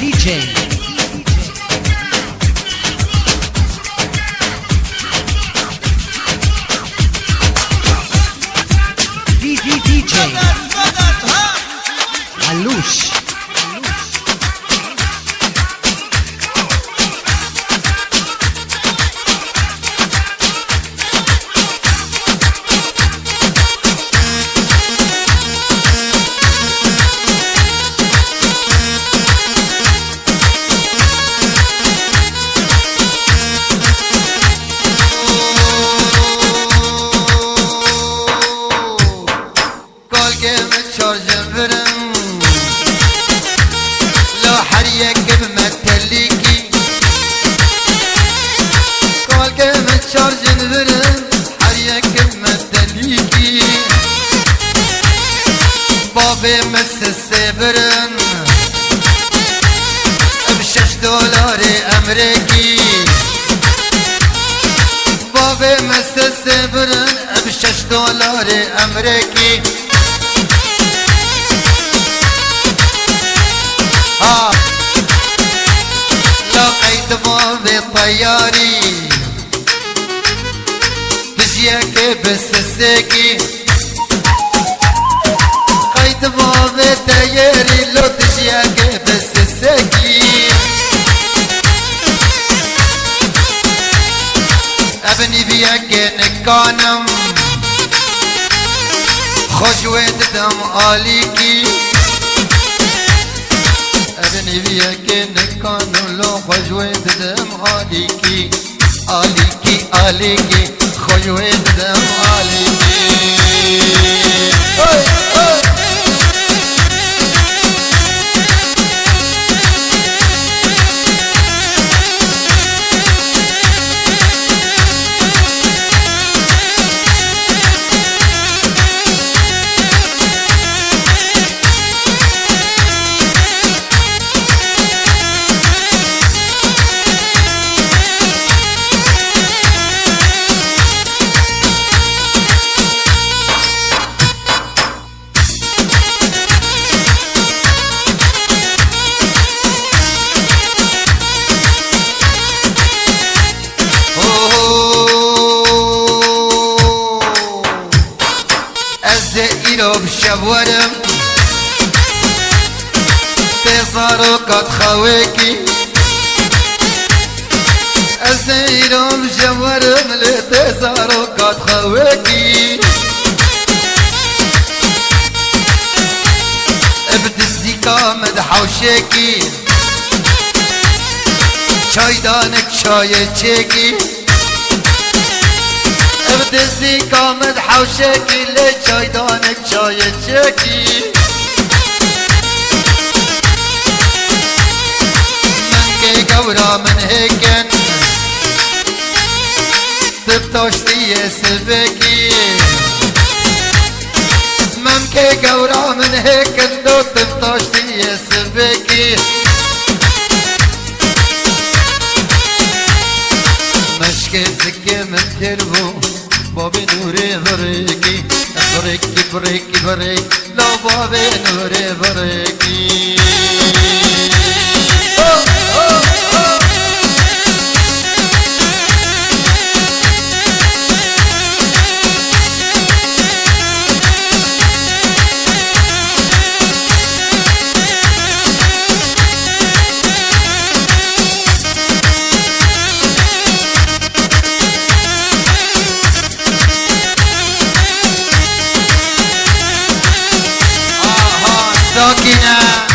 DJ علوش برن $6 امریکی باب مستس برن $6 امریکی لقيت باب طياري تجيك بس الساكي باب تياري لو تشياك بس السكين ابني بياك نكانم خشوة دم عليكي ابني بياك نكانم لو خشوة دم عليكي عليكي عليكي خشوة دم عليكي بشبورم تزارو قد خويكي الزيرو بشبورم تزارو قد خويكي بدزديكا مدحوشيكي چايدانك چاي چيكي بدزي كامد حوشكي لي چايدانك چاي چكي من كي قورا من هيكن تبتاشتي سبكي من كي قورا من هيكن دو تبتاشتي سبكي مشكي سكي من تربو بابي نوري بريكي بريكي بريكي بريكي لو بابي نوري بريكي ساكنة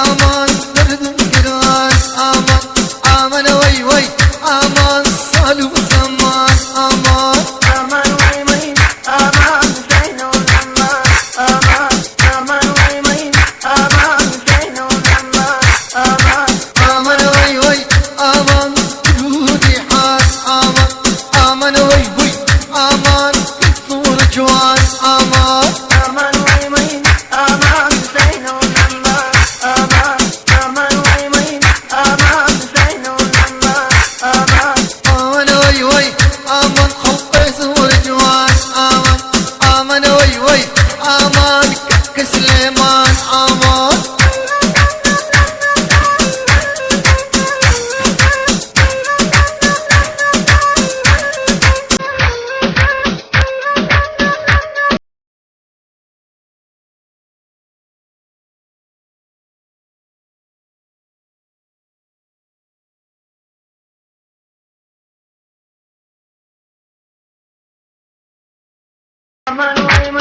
امان درد قران امان امان وي وي امان صالو زمان امان امان وي وي امان زينو زمان امان امان وي وي امان زينو زمان امان امان وي وي امان جودي حاس امان امان وي وي امان صور جوان امان امان وي وي امان زينو زمان امان امان وي وي امان زينو زمان امان امان وي وي امان خلقي صور جوان امان امان وي وي امان كسليمان امان امان وي